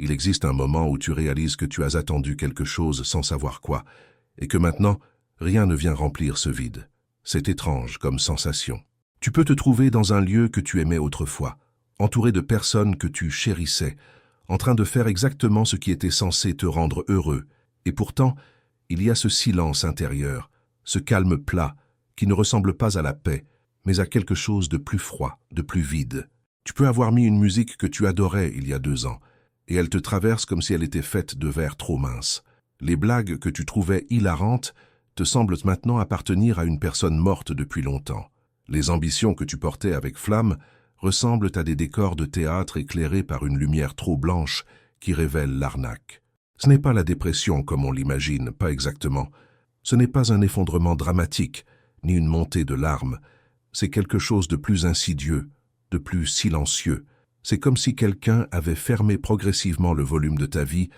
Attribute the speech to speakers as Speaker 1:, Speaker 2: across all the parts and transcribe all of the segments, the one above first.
Speaker 1: Il existe un moment où tu réalises que tu as attendu quelque chose sans savoir quoi, et que maintenant, rien ne vient remplir ce vide. C'est étrange comme sensation. Tu peux te trouver dans un lieu que tu aimais autrefois, entouré de personnes que tu chérissais, en train de faire exactement ce qui était censé te rendre heureux, et pourtant, il y a ce silence intérieur, ce calme plat, qui ne ressemble pas à la paix, mais à quelque chose de plus froid, de plus vide. Tu peux avoir mis une musique que tu adorais il y a 2 ans, et elle te traverse comme si elle était faite de verre trop mince. Les blagues que tu trouvais hilarantes te semblent maintenant appartenir à une personne morte depuis longtemps. Les ambitions que tu portais avec flamme ressemblent à des décors de théâtre éclairés par une lumière trop blanche qui révèle l'arnaque. Ce n'est pas la dépression comme on l'imagine, pas exactement. Ce n'est pas un effondrement dramatique, ni une montée de larmes. C'est quelque chose de plus insidieux, de plus silencieux. C'est comme si quelqu'un avait fermé progressivement le volume de ta vie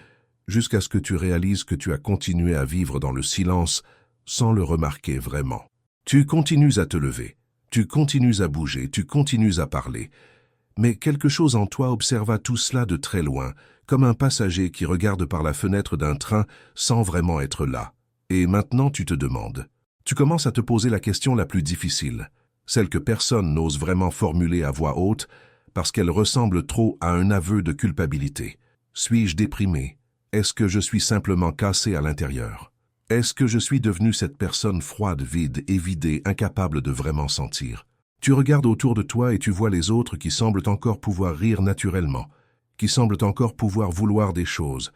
Speaker 1: jusqu'à ce que tu réalises que tu as continué à vivre dans le silence sans le remarquer vraiment. Tu continues à te lever, tu continues à bouger, tu continues à parler. Mais quelque chose en toi observa tout cela de très loin, comme un passager qui regarde par la fenêtre d'un train sans vraiment être là. Et maintenant tu te demandes. Tu commences à te poser la question la plus difficile, celle que personne n'ose vraiment formuler à voix haute parce qu'elle ressemble trop à un aveu de culpabilité. Suis-je déprimé? Est-ce que je suis simplement cassé à l'intérieur? Est-ce que je suis devenu cette personne froide, vide, évidée, incapable de vraiment sentir? Tu regardes autour de toi et tu vois les autres qui semblent encore pouvoir rire naturellement, qui semblent encore pouvoir vouloir des choses,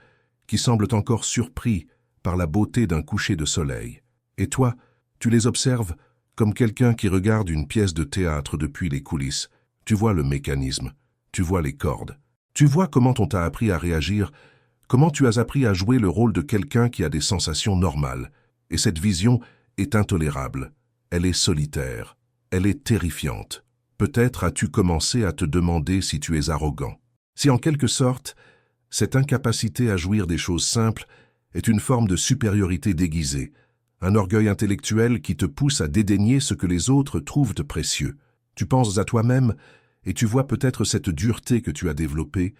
Speaker 1: qui semblent encore surpris par la beauté d'un coucher de soleil. Et toi, tu les observes comme quelqu'un qui regarde une pièce de théâtre depuis les coulisses. Tu vois le mécanisme, tu vois les cordes, tu vois comment on t'a appris à réagir, comment tu as appris à jouer le rôle de quelqu'un qui a des sensations normales. Et cette vision est intolérable, elle est solitaire, elle est terrifiante. Peut-être as-tu commencé à te demander si tu es arrogant. Si en quelque sorte, cette incapacité à jouir des choses simples est une forme de supériorité déguisée, un orgueil intellectuel qui te pousse à dédaigner ce que les autres trouvent de précieux. Tu penses à toi-même et tu vois peut-être cette dureté que tu as développée,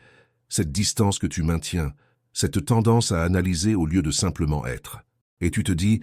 Speaker 1: cette distance que tu maintiens, cette tendance à analyser au lieu de simplement être. Et tu te dis,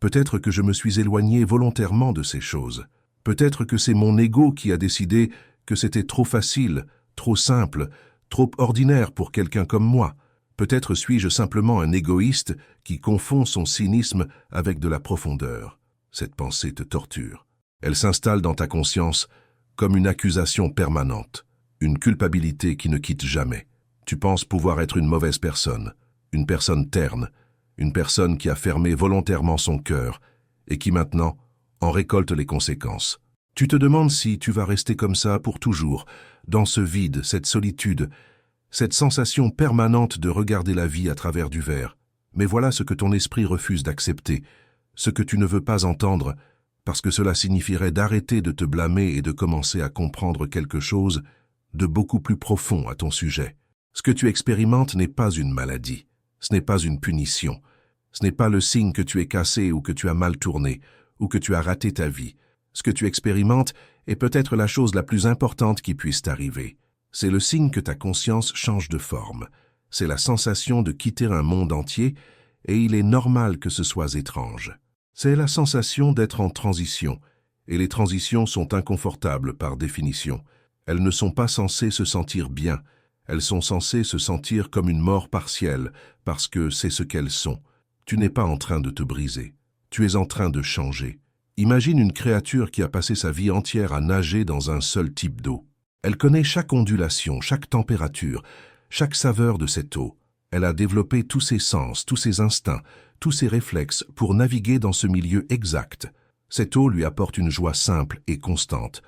Speaker 1: peut-être que je me suis éloigné volontairement de ces choses. Peut-être que c'est mon ego qui a décidé que c'était trop facile, trop simple, trop ordinaire pour quelqu'un comme moi. Peut-être suis-je simplement un égoïste qui confond son cynisme avec de la profondeur. Cette pensée te torture. Elle s'installe dans ta conscience comme une accusation permanente, une culpabilité qui ne quitte jamais. Tu penses pouvoir être une mauvaise personne, une personne terne, une personne qui a fermé volontairement son cœur et qui maintenant en récolte les conséquences. Tu te demandes si tu vas rester comme ça pour toujours, dans ce vide, cette solitude, cette sensation permanente de regarder la vie à travers du verre. Mais voilà ce que ton esprit refuse d'accepter, ce que tu ne veux pas entendre, parce que cela signifierait d'arrêter de te blâmer et de commencer à comprendre quelque chose de beaucoup plus profond à ton sujet. Ce que tu expérimentes n'est pas une maladie, ce n'est pas une punition, ce n'est pas le signe que tu es cassé ou que tu as mal tourné, ou que tu as raté ta vie. Ce que tu expérimentes est peut-être la chose la plus importante qui puisse t'arriver. C'est le signe que ta conscience change de forme. C'est la sensation de quitter un monde entier, et il est normal que ce soit étrange. C'est la sensation d'être en transition, et les transitions sont inconfortables par définition. Elles ne sont pas censées se sentir bien, elles sont censées se sentir comme une mort partielle, parce que c'est ce qu'elles sont. Tu n'es pas en train de te briser, tu es en train de changer. Imagine une créature qui a passé sa vie entière à nager dans un seul type d'eau. Elle connaît chaque ondulation, chaque température, chaque saveur de cette eau. Elle a développé tous ses sens, tous ses instincts, tous ses réflexes pour naviguer dans ce milieu exact. Cette eau lui apporte une joie simple et constante.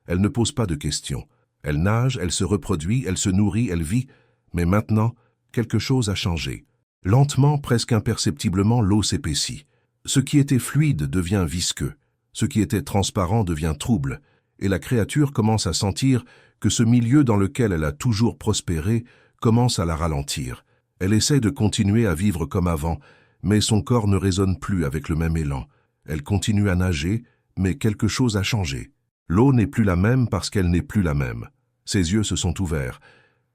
Speaker 1: Elle ne pose pas de questions. Elle nage, elle se reproduit, elle se nourrit, elle vit. Mais maintenant, quelque chose a changé. Lentement, presque imperceptiblement, l'eau s'épaissit. Ce qui était fluide devient visqueux. Ce qui était transparent devient trouble. Et la créature commence à sentir que ce milieu dans lequel elle a toujours prospéré commence à la ralentir. Elle essaie de continuer à vivre comme avant, mais son corps ne résonne plus avec le même élan. Elle continue à nager, mais quelque chose a changé. L'eau n'est plus la même parce qu'elle n'est plus la même. Ses yeux se sont ouverts.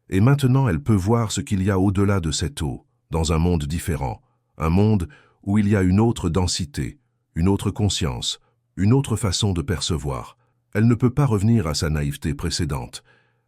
Speaker 1: Et maintenant elle peut voir ce qu'il y a au-delà de cette eau, dans un monde différent, un monde où il y a une autre densité, une autre conscience, une autre façon de percevoir. Elle ne peut pas revenir à sa naïveté précédente.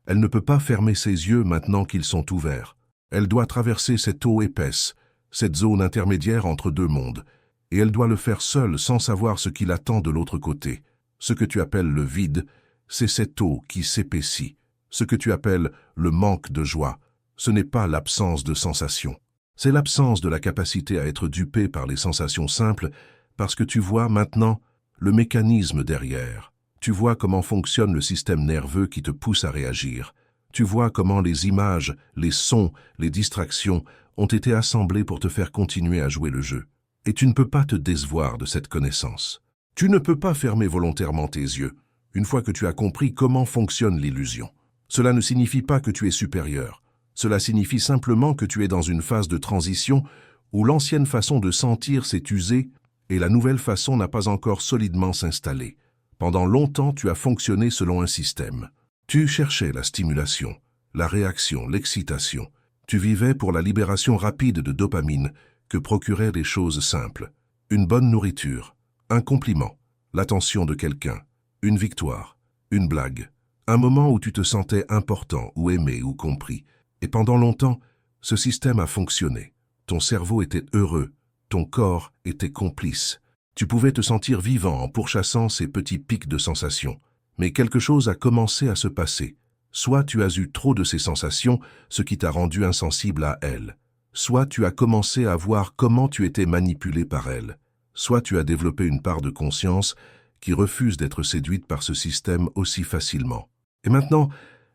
Speaker 1: Elle ne peut pas fermer ses yeux maintenant qu'ils sont ouverts. Elle doit traverser cette eau épaisse, cette zone intermédiaire entre deux mondes, et elle doit le faire seule sans savoir ce qui l'attend de l'autre côté. Ce que tu appelles le vide, c'est cette eau qui s'épaissit. Ce que tu appelles le manque de joie, ce n'est pas l'absence de sensations. C'est l'absence de la capacité à être dupé par les sensations simples, parce que tu vois maintenant le mécanisme derrière. Tu vois comment fonctionne le système nerveux qui te pousse à réagir. Tu vois comment les images, les sons, les distractions ont été assemblés pour te faire continuer à jouer le jeu. Et tu ne peux pas te décevoir de cette connaissance. Tu ne peux pas fermer volontairement tes yeux, une fois que tu as compris comment fonctionne l'illusion. Cela ne signifie pas que tu es supérieur. Cela signifie simplement que tu es dans une phase de transition où l'ancienne façon de sentir s'est usée et la nouvelle façon n'a pas encore solidement s'installé. Pendant longtemps, tu as fonctionné selon un système. Tu cherchais la stimulation, la réaction, l'excitation. Tu vivais pour la libération rapide de dopamine que procuraient des choses simples. Une bonne nourriture, un compliment, l'attention de quelqu'un, une victoire, une blague, un moment où tu te sentais important ou aimé ou compris. Et pendant longtemps, ce système a fonctionné. Ton cerveau était heureux, ton corps était complice. Tu pouvais te sentir vivant en pourchassant ces petits pics de sensations. Mais quelque chose a commencé à se passer. Soit tu as eu trop de ces sensations, ce qui t'a rendu insensible à elles. Soit tu as commencé à voir comment tu étais manipulé par elles. Soit tu as développé une part de conscience qui refuse d'être séduite par ce système aussi facilement. Et maintenant,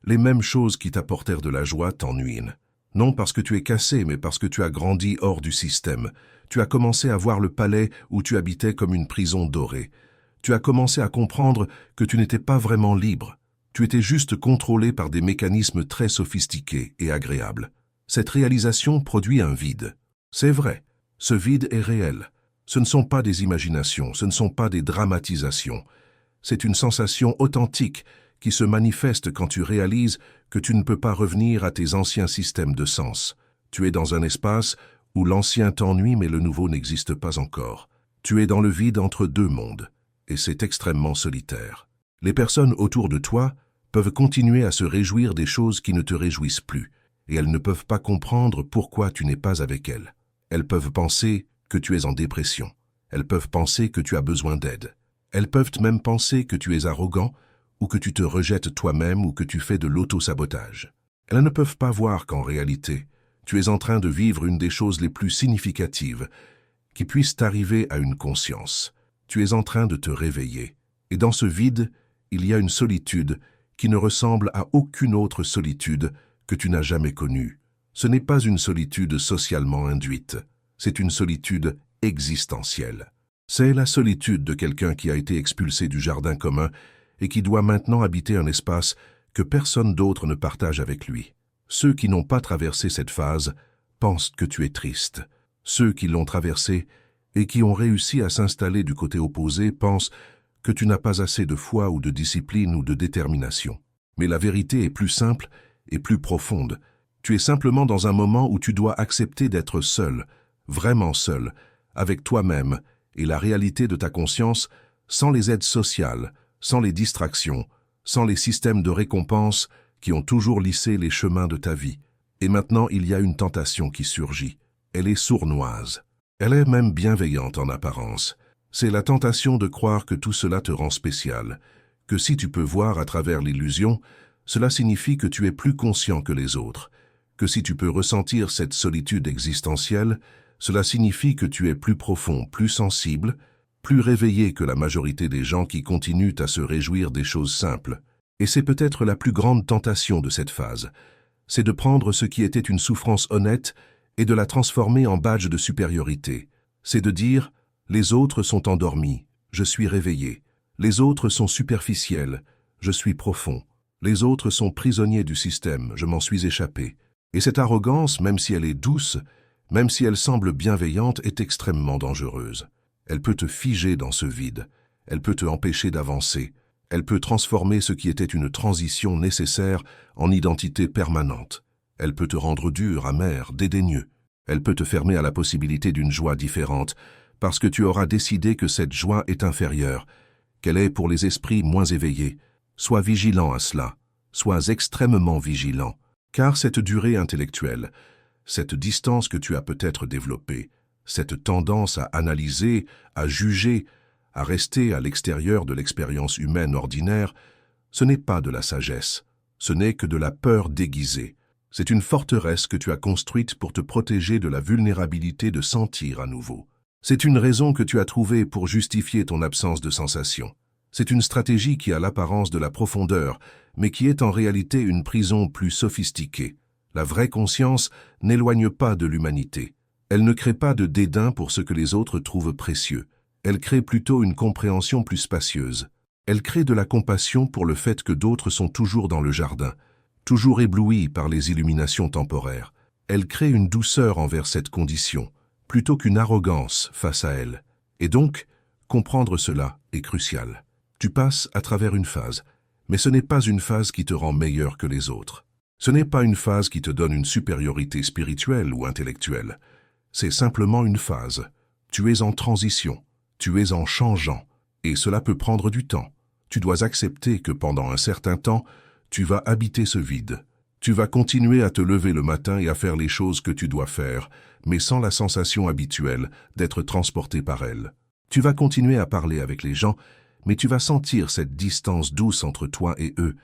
Speaker 1: les mêmes choses qui t'apportèrent de la joie t'ennuient. Non parce que tu es cassé, mais parce que tu as grandi hors du système. Tu as commencé à voir le palais où tu habitais comme une prison dorée. Tu as commencé à comprendre que tu n'étais pas vraiment libre. Tu étais juste contrôlé par des mécanismes très sophistiqués et agréables. Cette réalisation produit un vide. C'est vrai, ce vide est réel. Ce ne sont pas des imaginations, ce ne sont pas des dramatisations. C'est une sensation authentique qui se manifeste quand tu réalises que tu ne peux pas revenir à tes anciens systèmes de sens. Tu es dans un espace où l'ancien t'ennuie mais le nouveau n'existe pas encore. Tu es dans le vide entre deux mondes, et c'est extrêmement solitaire. Les personnes autour de toi peuvent continuer à se réjouir des choses qui ne te réjouissent plus, et elles ne peuvent pas comprendre pourquoi tu n'es pas avec elles. Elles peuvent penser que tu es en dépression. Elles peuvent penser que tu as besoin d'aide. Elles peuvent même penser que tu es arrogant, ou que tu te rejettes toi-même ou que tu fais de l'auto-sabotage. Elles ne peuvent pas voir qu'en réalité, tu es en train de vivre une des choses les plus significatives qui puissent t'arriver à une conscience. Tu es en train de te réveiller. Et dans ce vide, il y a une solitude qui ne ressemble à aucune autre solitude que tu n'as jamais connue. Ce n'est pas une solitude socialement induite, c'est une solitude existentielle. C'est la solitude de quelqu'un qui a été expulsé du jardin commun et qui doit maintenant habiter un espace que personne d'autre ne partage avec lui. Ceux qui n'ont pas traversé cette phase pensent que tu es triste. Ceux qui l'ont traversée et qui ont réussi à s'installer du côté opposé pensent que tu n'as pas assez de foi ou de discipline ou de détermination. Mais la vérité est plus simple et plus profonde. Tu es simplement dans un moment où tu dois accepter d'être seul, vraiment seul, avec toi-même et la réalité de ta conscience, sans les aides sociales, sans les distractions, sans les systèmes de récompense qui ont toujours lissé les chemins de ta vie. Et maintenant, il y a une tentation qui surgit. Elle est sournoise. Elle est même bienveillante en apparence. C'est la tentation de croire que tout cela te rend spécial, que si tu peux voir à travers l'illusion, cela signifie que tu es plus conscient que les autres, que si tu peux ressentir cette solitude existentielle, cela signifie que tu es plus profond, plus sensible, plus réveillé que la majorité des gens qui continuent à se réjouir des choses simples. Et c'est peut-être la plus grande tentation de cette phase, c'est de prendre ce qui était une souffrance honnête et de la transformer en badge de supériorité. C'est de dire « les autres sont endormis, je suis réveillé. Les autres sont superficiels, je suis profond. Les autres sont prisonniers du système, je m'en suis échappé. » Et cette arrogance, même si elle est douce, même si elle semble bienveillante, est extrêmement dangereuse. Elle peut te figer dans ce vide, elle peut te empêcher d'avancer, elle peut transformer ce qui était une transition nécessaire en identité permanente. Elle peut te rendre dur, amer, dédaigneux. Elle peut te fermer à la possibilité d'une joie différente, parce que tu auras décidé que cette joie est inférieure, qu'elle est pour les esprits moins éveillés. Sois vigilant à cela, sois extrêmement vigilant, car cette durée intellectuelle, cette distance que tu as peut-être développée, cette tendance à analyser, à juger, à rester à l'extérieur de l'expérience humaine ordinaire, ce n'est pas de la sagesse, ce n'est que de la peur déguisée. C'est une forteresse que tu as construite pour te protéger de la vulnérabilité de sentir à nouveau. C'est une raison que tu as trouvée pour justifier ton absence de sensation. C'est une stratégie qui a l'apparence de la profondeur, mais qui est en réalité une prison plus sophistiquée. La vraie conscience n'éloigne pas de l'humanité. Elle ne crée pas de dédain pour ce que les autres trouvent précieux. Elle crée plutôt une compréhension plus spacieuse. Elle crée de la compassion pour le fait que d'autres sont toujours dans le jardin, toujours éblouis par les illuminations temporaires. Elle crée une douceur envers cette condition, plutôt qu'une arrogance face à elle. Et donc, comprendre cela est crucial. Tu passes à travers une phase, mais ce n'est pas une phase qui te rend meilleur que les autres. Ce n'est pas une phase qui te donne une supériorité spirituelle ou intellectuelle. C'est simplement une phase. Tu es en transition, tu es en changeant, et cela peut prendre du temps. Tu dois accepter que pendant un certain temps, tu vas habiter ce vide. Tu vas continuer à te lever le matin et à faire les choses que tu dois faire, mais sans la sensation habituelle d'être transporté par elle. Tu vas continuer à parler avec les gens, mais tu vas sentir cette distance douce entre toi et eux,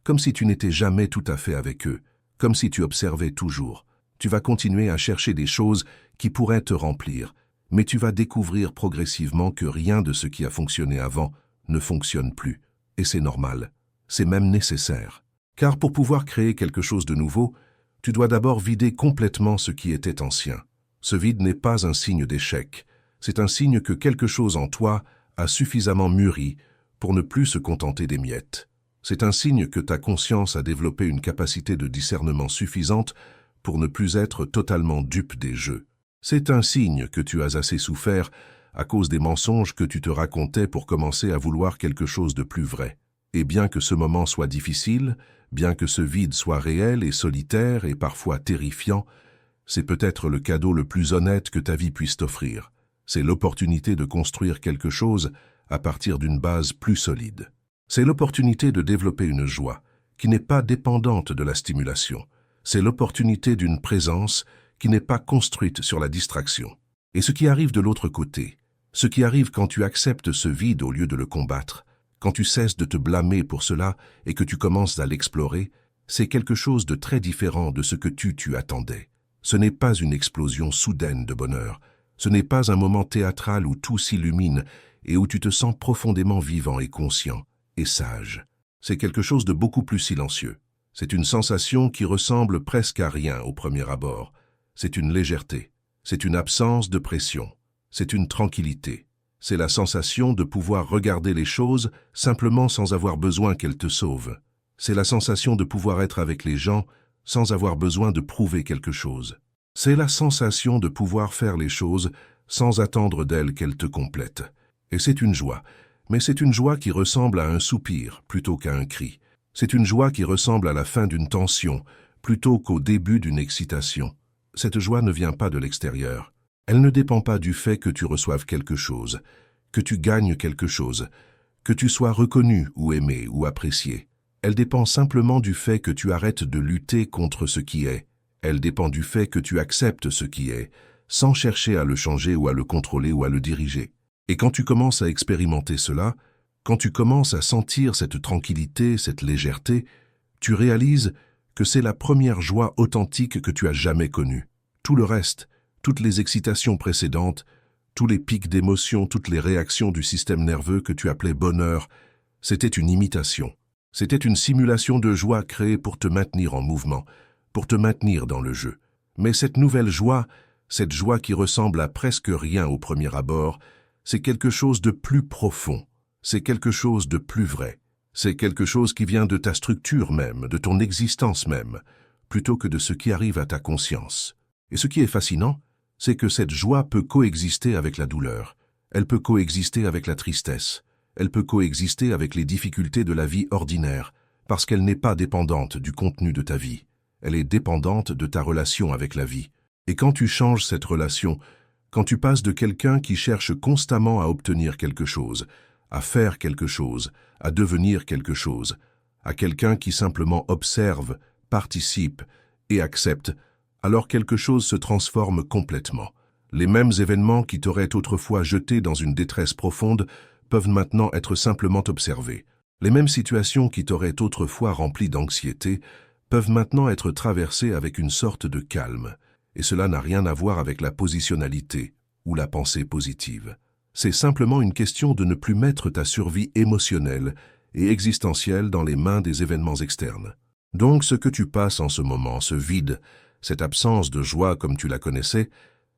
Speaker 1: comme si tu n'étais jamais tout à fait avec eux, comme si tu observais toujours. Tu vas continuer à chercher des choses qui pourraient te remplir, mais tu vas découvrir progressivement que rien de ce qui a fonctionné avant ne fonctionne plus. Et c'est normal, c'est même nécessaire. Car pour pouvoir créer quelque chose de nouveau, tu dois d'abord vider complètement ce qui était ancien. Ce vide n'est pas un signe d'échec, c'est un signe que quelque chose en toi a suffisamment mûri pour ne plus se contenter des miettes. C'est un signe que ta conscience a développé une capacité de discernement suffisante pour ne plus être totalement dupe des jeux. C'est un signe que tu as assez souffert à cause des mensonges que tu te racontais pour commencer à vouloir quelque chose de plus vrai. Et bien que ce moment soit difficile, bien que ce vide soit réel et solitaire et parfois terrifiant, c'est peut-être le cadeau le plus honnête que ta vie puisse t'offrir. C'est l'opportunité de construire quelque chose à partir d'une base plus solide. C'est l'opportunité de développer une joie qui n'est pas dépendante de la stimulation. C'est l'opportunité d'une présence qui n'est pas construite sur la distraction. Et ce qui arrive de l'autre côté, ce qui arrive quand tu acceptes ce vide au lieu de le combattre, quand tu cesses de te blâmer pour cela et que tu commences à l'explorer, c'est quelque chose de très différent de ce que tu attendais. Ce n'est pas une explosion soudaine de bonheur. Ce n'est pas un moment théâtral où tout s'illumine et où tu te sens profondément vivant et conscient et sage. C'est quelque chose de beaucoup plus silencieux. C'est une sensation qui ressemble presque à rien au premier abord. C'est une légèreté. C'est une absence de pression. C'est une tranquillité. C'est la sensation de pouvoir regarder les choses simplement sans avoir besoin qu'elles te sauvent. C'est la sensation de pouvoir être avec les gens sans avoir besoin de prouver quelque chose. C'est la sensation de pouvoir faire les choses sans attendre d'elles qu'elles te complètent. Et c'est une joie, mais c'est une joie qui ressemble à un soupir plutôt qu'à un cri. C'est une joie qui ressemble à la fin d'une tension plutôt qu'au début d'une excitation. Cette joie ne vient pas de l'extérieur. Elle ne dépend pas du fait que tu reçoives quelque chose, que tu gagnes quelque chose, que tu sois reconnu ou aimé ou apprécié. Elle dépend simplement du fait que tu arrêtes de lutter contre ce qui est. Elle dépend du fait que tu acceptes ce qui est, sans chercher à le changer ou à le contrôler ou à le diriger. Et quand tu commences à expérimenter cela, quand tu commences à sentir cette tranquillité, cette légèreté, tu réalises que c'est la première joie authentique que tu as jamais connue. Tout le reste, toutes les excitations précédentes, tous les pics d'émotions, toutes les réactions du système nerveux que tu appelais bonheur, c'était une imitation. C'était une simulation de joie créée pour te maintenir en mouvement, pour te maintenir dans le jeu. Mais cette nouvelle joie, cette joie qui ressemble à presque rien au premier abord, c'est quelque chose de plus profond, c'est quelque chose de plus vrai, c'est quelque chose qui vient de ta structure même, de ton existence même, plutôt que de ce qui arrive à ta conscience. Et ce qui est fascinant, c'est que cette joie peut coexister avec la douleur, elle peut coexister avec la tristesse, elle peut coexister avec les difficultés de la vie ordinaire, parce qu'elle n'est pas dépendante du contenu de ta vie. elle est dépendante de ta relation avec la vie. Et quand tu changes cette relation, quand tu passes de quelqu'un qui cherche constamment à obtenir quelque chose, à faire quelque chose, à devenir quelque chose, à quelqu'un qui simplement observe, participe et accepte, alors quelque chose se transforme complètement. Les mêmes événements qui t'auraient autrefois jeté dans une détresse profonde peuvent maintenant être simplement observés. Les mêmes situations qui t'auraient autrefois rempli d'anxiété peuvent maintenant être traversées avec une sorte de calme. Et cela n'a rien à voir avec la positionnalité ou la pensée positive. C'est simplement une question de ne plus mettre ta survie émotionnelle et existentielle dans les mains des événements externes. Donc ce que tu passes en ce moment, ce vide, cette absence de joie comme tu la connaissais,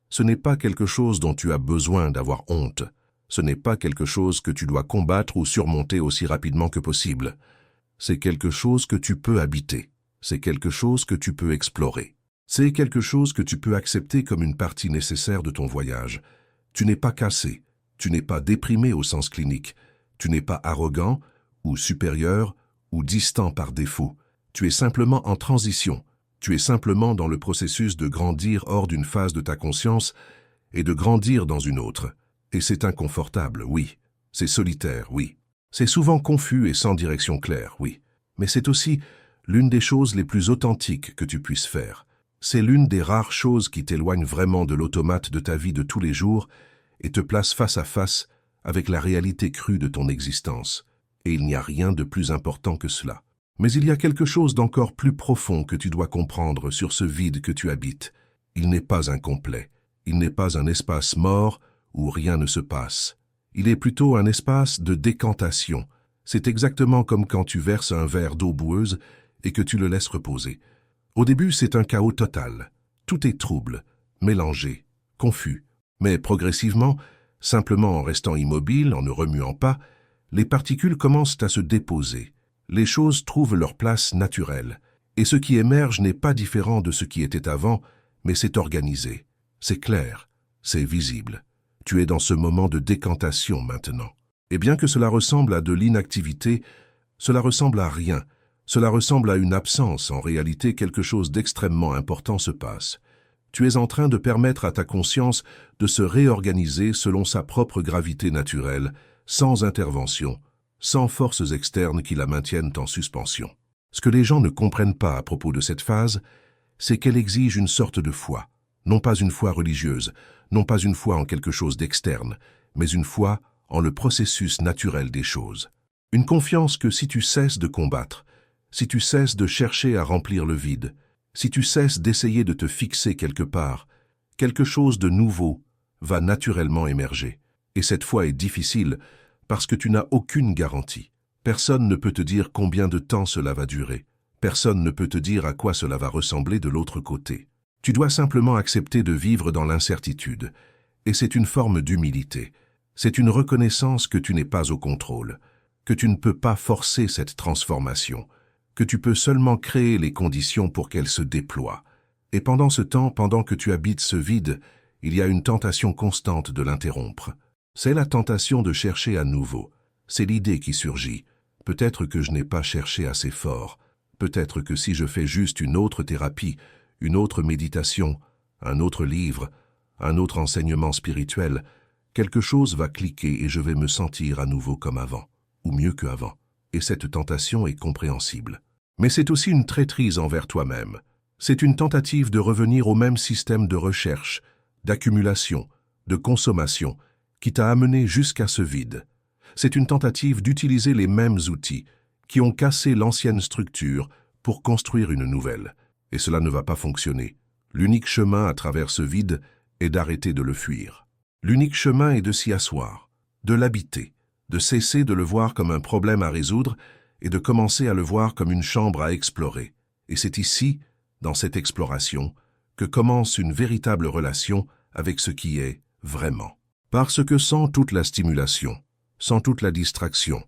Speaker 1: ce n'est pas quelque chose dont tu as besoin d'avoir honte. Ce n'est pas quelque chose que tu dois combattre ou surmonter aussi rapidement que possible. C'est quelque chose que tu peux habiter. C'est quelque chose que tu peux explorer. C'est quelque chose que tu peux accepter comme une partie nécessaire de ton voyage. Tu n'es pas cassé, tu n'es pas déprimé au sens clinique, tu n'es pas arrogant ou supérieur ou distant par défaut. Tu es simplement en transition. Tu es simplement dans le processus de grandir hors d'une phase de ta conscience et de grandir dans une autre. Et c'est inconfortable, oui. C'est solitaire, oui. C'est souvent confus et sans direction claire, oui. Mais c'est aussi l'une des choses les plus authentiques que tu puisses faire. C'est l'une des rares choses qui t'éloignent vraiment de l'automate de ta vie de tous les jours et te place face à face avec la réalité crue de ton existence. Et il n'y a rien de plus important que cela. Mais il y a quelque chose d'encore plus profond que tu dois comprendre sur ce vide que tu habites. Il n'est pas incomplet. Il n'est pas un espace mort où rien ne se passe. Il est plutôt un espace de décantation. C'est exactement comme quand tu verses un verre d'eau boueuse et que tu le laisses reposer. Au début, c'est un chaos total. Tout est trouble, mélangé, confus. Mais progressivement, simplement en restant immobile, en ne remuant pas, les particules commencent à se déposer. Les choses trouvent leur place naturelle. Et ce qui émerge n'est pas différent de ce qui était avant, mais c'est organisé. C'est clair, c'est visible. Tu es dans ce moment de décantation maintenant. Et bien que cela ressemble à de l'inactivité, cela ressemble à rien. Cela ressemble à une absence. En réalité, quelque chose d'extrêmement important se passe. Tu es en train de permettre à ta conscience de se réorganiser selon sa propre gravité naturelle, sans intervention, sans forces externes qui la maintiennent en suspension. Ce que les gens ne comprennent pas à propos de cette phase, c'est qu'elle exige une sorte de foi. Non pas une foi religieuse, non pas une foi en quelque chose d'externe, mais une foi en le processus naturel des choses. Une confiance que si tu cesses de combattre, si tu cesses de chercher à remplir le vide, si tu cesses d'essayer de te fixer quelque part, quelque chose de nouveau va naturellement émerger. Et cette foi est difficile parce que tu n'as aucune garantie. Personne ne peut te dire combien de temps cela va durer. Personne ne peut te dire à quoi cela va ressembler de l'autre côté. Tu dois simplement accepter de vivre dans l'incertitude. Et c'est une forme d'humilité. C'est une reconnaissance que tu n'es pas au contrôle, que tu ne peux pas forcer cette transformation, que tu peux seulement créer les conditions pour qu'elle se déploie. Et pendant ce temps, pendant que tu habites ce vide, il y a une tentation constante de l'interrompre. C'est la tentation de chercher à nouveau. C'est l'idée qui surgit. Peut-être que je n'ai pas cherché assez fort. Peut-être que si je fais juste une autre thérapie, une autre méditation, un autre livre, un autre enseignement spirituel, quelque chose va cliquer et je vais me sentir à nouveau comme avant, ou mieux qu'avant. Et cette tentation est compréhensible. Mais c'est aussi une traîtrise envers toi-même. C'est une tentative de revenir au même système de recherche, d'accumulation, de consommation, qui t'a amené jusqu'à ce vide. C'est une tentative d'utiliser les mêmes outils, qui ont cassé l'ancienne structure pour construire une nouvelle. Et cela ne va pas fonctionner. L'unique chemin à travers ce vide est d'arrêter de le fuir. L'unique chemin est de s'y asseoir, de l'habiter, de cesser de le voir comme un problème à résoudre et de commencer à le voir comme une chambre à explorer. Et c'est ici, dans cette exploration, que commence une véritable relation avec ce qui est vraiment. Parce que sans toute la stimulation, sans toute la distraction,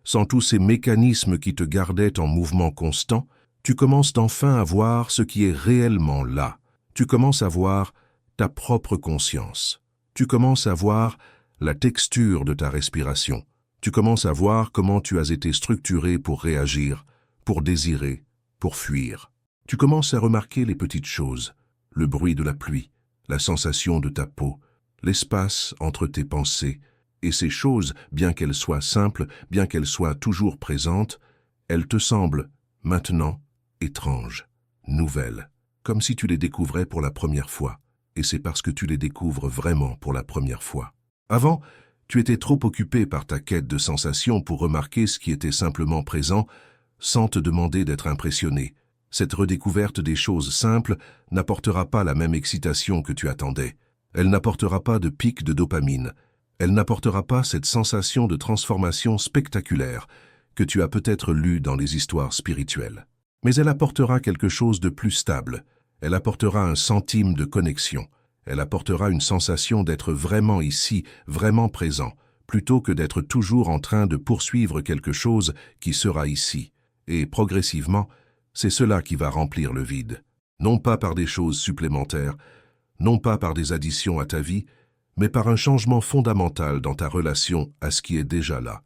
Speaker 1: sans tous ces mécanismes qui te gardaient en mouvement constant, tu commences enfin à voir ce qui est réellement là. Tu commences à voir ta propre conscience. Tu commences à voir la texture de ta respiration. Tu commences à voir comment tu as été structuré pour réagir, pour désirer, pour fuir. Tu commences à remarquer les petites choses, le bruit de la pluie, la sensation de ta peau, l'espace entre tes pensées, et ces choses, bien qu'elles soient simples, bien qu'elles soient toujours présentes, elles te semblent, maintenant, étranges, nouvelles, comme si tu les découvrais pour la première fois, et c'est parce que tu les découvres vraiment pour la première fois. Avant, tu étais trop occupé par ta quête de sensations pour remarquer ce qui était simplement présent, sans te demander d'être impressionné. Cette redécouverte des choses simples n'apportera pas la même excitation que tu attendais. Elle n'apportera pas de pic de dopamine. Elle n'apportera pas cette sensation de transformation spectaculaire que tu as peut-être lue dans les histoires spirituelles. Mais elle apportera quelque chose de plus stable. Elle apportera un centime de connexion. Elle apportera une sensation d'être vraiment ici, vraiment présent, plutôt que d'être toujours en train de poursuivre quelque chose qui sera ici. Et progressivement, c'est cela qui va remplir le vide. Non pas par des choses supplémentaires, non pas par des additions à ta vie, mais par un changement fondamental dans ta relation à ce qui est déjà là.